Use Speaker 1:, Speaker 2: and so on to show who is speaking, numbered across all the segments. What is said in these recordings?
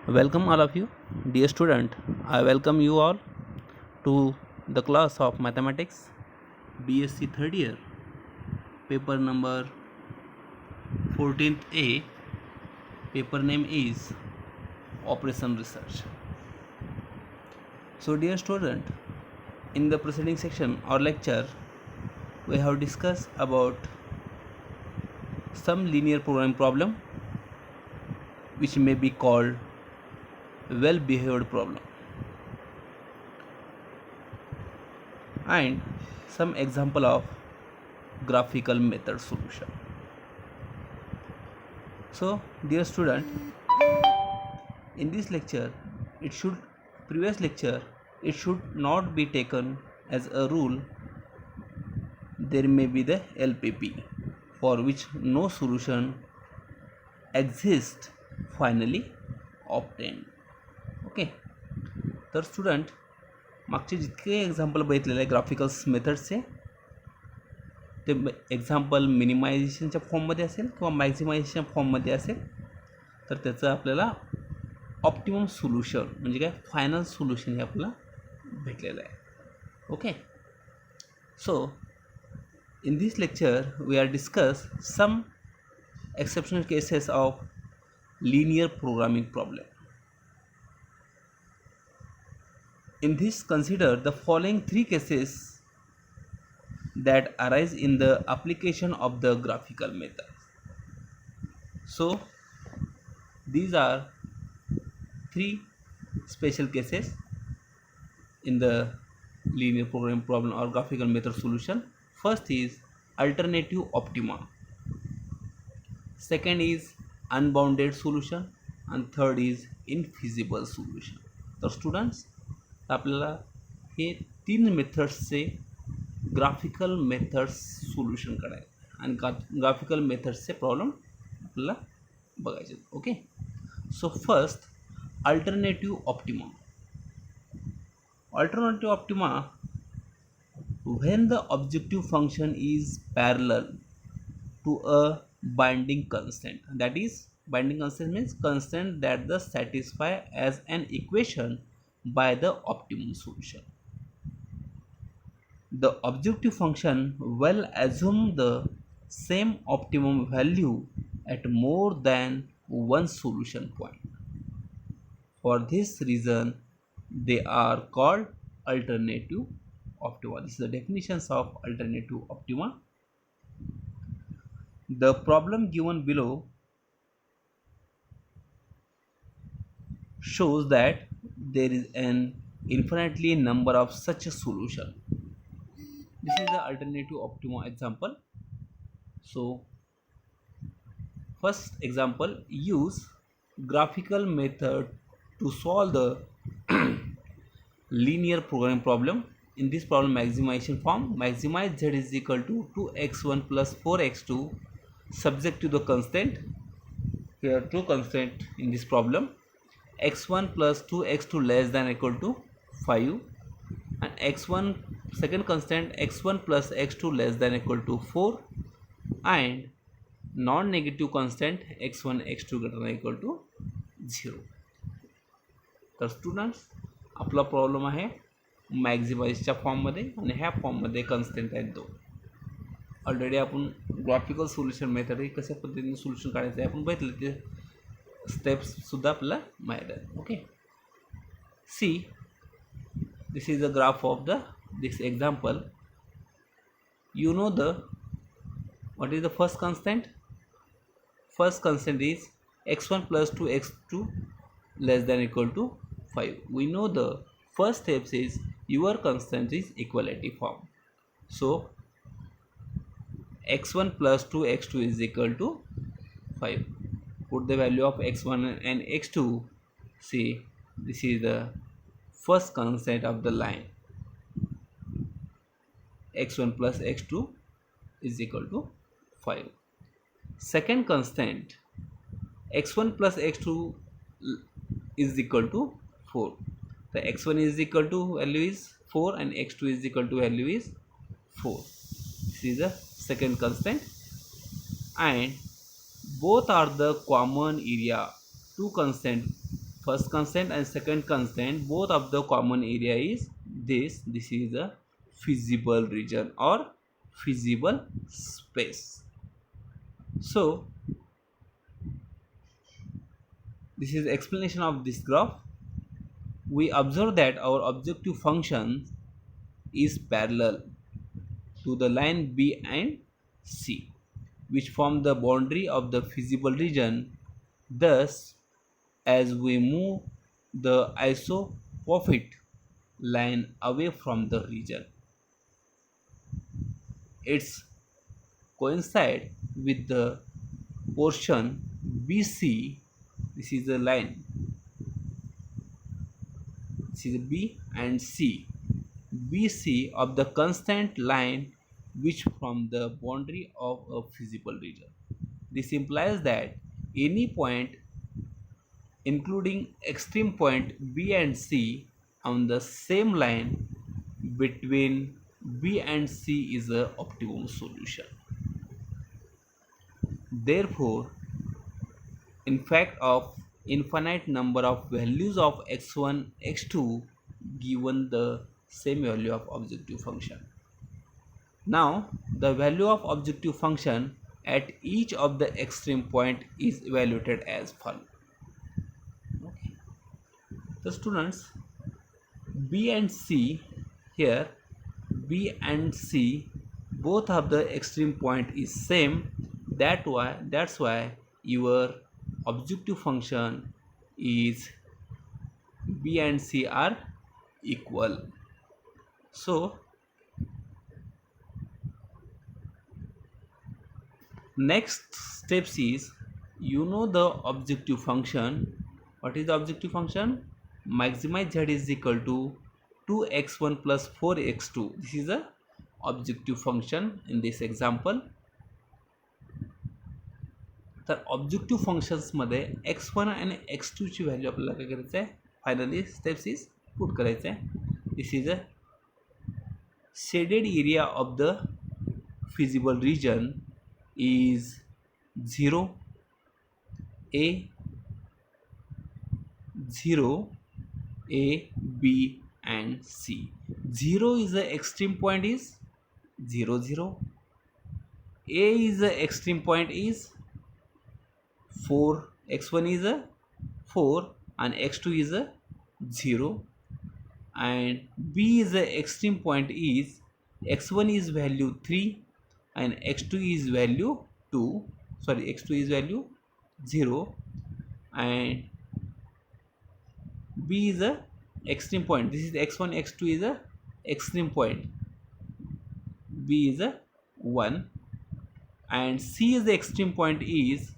Speaker 1: Welcome all of you, dear student. I welcome you all to the class of mathematics BSc third year, paper number 14th A. Paper name is Operation Research. So, dear student, in the preceding section or lecture, we have discussed about some linear programming problem which may be called well behaved problem and some example of graphical method solution. So, dear student, in this lecture, it should previous lecture it should not be taken as a rule. There may be the LPP for which no solution exists finally obtained. Okay. तर student, मागचे जितके example बघितलेले आहे ग्राफिकल्स मेथड्सचे ते example मिनिमायझेशनच्या फॉर्ममध्ये असेल किंवा मॅक्झिमायझेशनच्या फॉर्ममध्ये असेल तर त्याचं आपल्याला ऑप्टिमम सोल्युशन म्हणजे काय फायनल सोल्युशन हे आपल्याला भेटलेलं आहे. Okay. So in this lecture we are discuss some exceptional cases of linear programming problem. In this, consider the following three cases that arise in the application of the graphical method. So these are three special cases in the linear programming problem or graphical method solution. First is alternative optima, second is unbounded solution, and third is infeasible solution. तर students, आपल्याला हे तीन मेथड्सचे graphical methods solution करायचे आणि graphical मेथड्सचे problem आपल्याला बघायचे. Okay. So first, alternative optima. Alternative optima, when the objective function is parallel to a binding constant, that is binding constant means constant that the satisfy as an equation by the optimum solution. The objective function will assume the same optimum value at more than one solution point. For this reason they are called alternative optima. This is the definitions of alternative optima. The problem given below shows that there is an infinitely number of such a solution. This is the alternative optima example. So first example, use graphical method to solve the linear programming problem. In this problem maximization form, maximize z is equal to 2x1 plus 4x2 subject to the constant. Here two constant in this problem, x1 plus 2x2 less than or equal to 5, and x1 second constant x1 plus x2 less than or equal to 4, and non-negative constant x1 x2 greater than or equal to 0. तर students, आपला problem आहे मॅक्झिमाइजच्या फॉर्ममध्ये आणि ह्या फॉर्ममध्ये constant आहेत दोन. Already आपण ग्राफिकल सोल्युशन मेथड हे कशा पद्धतीने सोल्युशन काढायचं आहे आपण बघितलं, ते स्टेप्ससुद्धा आपल्याला माहीत आहेत. Okay. See, this is the graph of the this example. You know the what is the first constant? First constant is x1 plus 2x2 less than or equal to 5. We know the first step is your constant is equality form. So x1 plus 2x2 is equal to 5. Put the value of x1 and x2. See, this is the first constant of the line. x1 plus x2 is equal to 5. Second constant x1 plus x2 is equal to 4. The x1 is equal to value is 4 and x2 is equal to value is 4. This is the second constant, and both are the common area. Two constant first constant and second constant, both of the common area is this is the feasible region or feasible space. So this is explanation of this graph. We observe that our objective function is parallel to the line B and C, which form the boundary of the feasible region. Thus, as we move the isopropyl line away from the region, it's coincide with the portion BC. This is the line. This is B and C. BC of the constant line which from the boundary of a feasible region. This implies that any point including extreme point B and C on the same line between B and C is a optimum solution. Therefore, in fact of infinite number of values of x1 x2 given the same value of objective function. Now the value of objective function at each of the extreme point is evaluated as follows. Okay. The students, B and C, here B and C both of the extreme point is same, that's why your objective function is B and C are equal. So next steps is, you know the objective function. What is the objective function? Maximize z is equal to 2x1 plus 4x2. This is the objective function in this example. तर objective फंक्शन्समध्ये x1 आणि x2 ची value आपल्याला काय करायचं आहे, finally steps is put करायचं आहे. This is a shaded area of the feasible region is 0 a 0 a b and c. 0 is the extreme point is 0 0, a is the extreme point is 4, x1 is a 4 and x2 is a 0, and b is the extreme point is x1 is value 3 and x2 is value 2, sorry, x2 is value 0, and b is a extreme point. This is x1 x2 is a extreme point, b is a 1, and c is the extreme point is,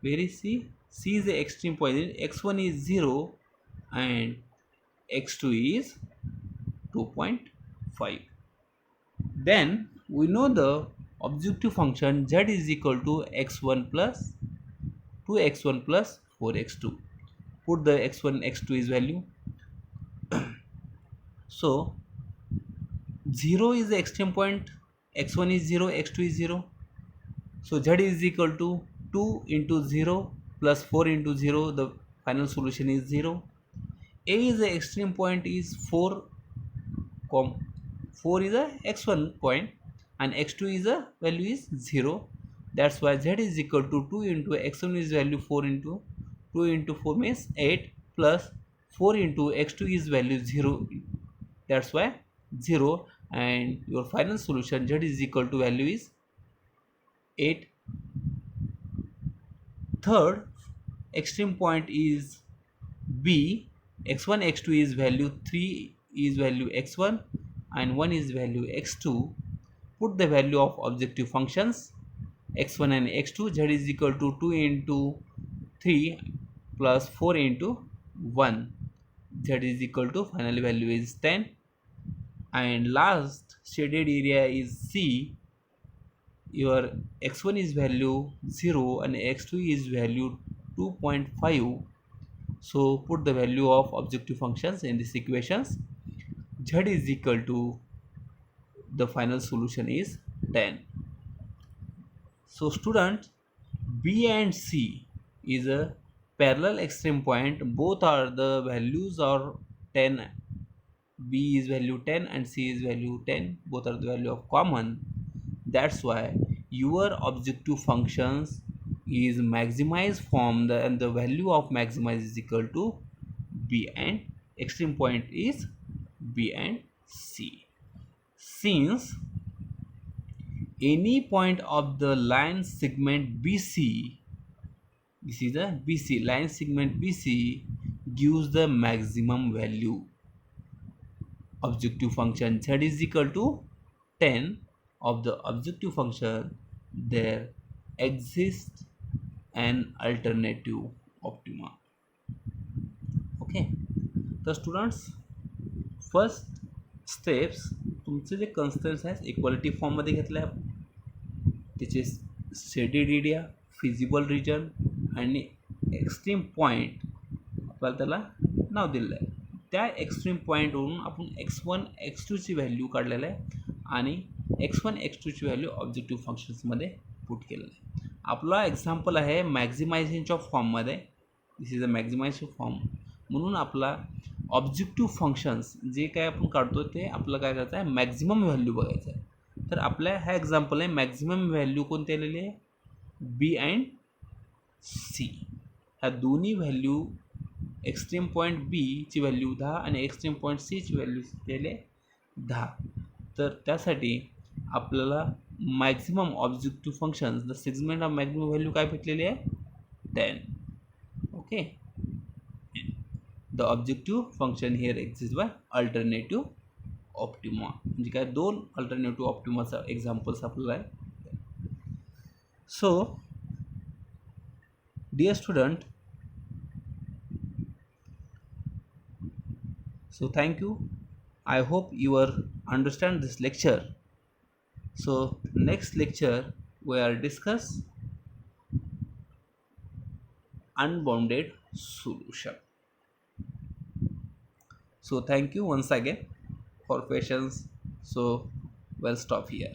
Speaker 1: where is c? C is the extreme point, x1 is 0 and x2 is 2.5. Then we know the objective function z is equal to x1 plus 2x1 plus 4x2. Put the x1 x2 is value. So 0 is the extreme point, x1 is 0, x2 is 0. So z is equal to 2 into 0 plus 4 into 0. The final solution is 0. A is the extreme point is 4, 4 is a x1 point and x2 is a value is 0. That's why z is equal to 2 into x1 is value 4 into 2 into 4 means 8 plus 4 into x2 is value 0. That's why 0, and your final solution z is equal to value is 8. Third extreme point is b, x1 x2 is value 3 is value x1 and 1 is value x2. Put the value of objective functions x1 and x2. Z is equal to 2 into 3 plus 4 into 1. Z is equal to final value is 10, and last shaded area is C. Your x1 is value 0 and x2 is value 2.5. So put the value of objective functions in these equations. Z is equal to, the final solution is 10. So students, B and C is a parallel extreme point, both are the values are 10. B is value 10 and C is value 10, both are the value of common. That's why your objective functions is maximized from the, and the value of maximize is equal to B, and extreme point is B and C. Since any point of the line segment BC, this is a BC line segment BC, gives the maximum value. Objective function z is equal to 10 of the objective function, there exists an alternative optima. Okay, तर students first steps तुमचे जे कन्स्टन्स आहेत equality फॉर्ममध्ये घेतले आहे आपण, त्याचे shaded area, feasible region आणि extreme point आपल्याला त्याला नाव दिलेलं आहे. त्या एक्स्ट्रीम पॉईंटवरून आपण x1 x2ची व्हॅल्यू काढलेलं आहे आणि x1 x2ची व्हॅल्यू ऑब्जेक्टिव्ह फंक्शन्समध्ये पुट केलेलं आहे. आपला एक्झाम्पल आहे मॅक्झिमायझेशनच्या फॉर्ममध्ये. This is a maximisation form. म्हणून आपला ऑब्जेक्टिव्ह फंक्शन्स जे काय आपण काढतो ते आपलं काय करायचं आहे, मॅक्झिमम व्हॅल्यू बघायचं आहे. तर आपल्या हा एक्झाम्पल आहे मॅक्झिमम व्हॅल्यू कोणती आलेली आहे, बी अँड सी. ह्या दोन्ही व्हॅल्यू एक्स्ट्रीम पॉईंट बीची व्हॅल्यू 10 आणि एक्स्ट्रीम पॉईंट सीची व्हॅल्यू केले 10. तर त्यासाठी आपल्याला maximum objective functions the segment of maximum value काय भेटलेली आहे, 10. Okay, the objective function here exist by alternative optima. म्हणजे काय, दोन अल्टरनेटिव्ह ऑप्टिमाचा एक्झाम्पल्स आपल्याला आहे. So dear student, so thank you. I hope you are understand this lecture. So next lecture we are discuss unbounded solution. So thank you once again for patience. So we'll stop here.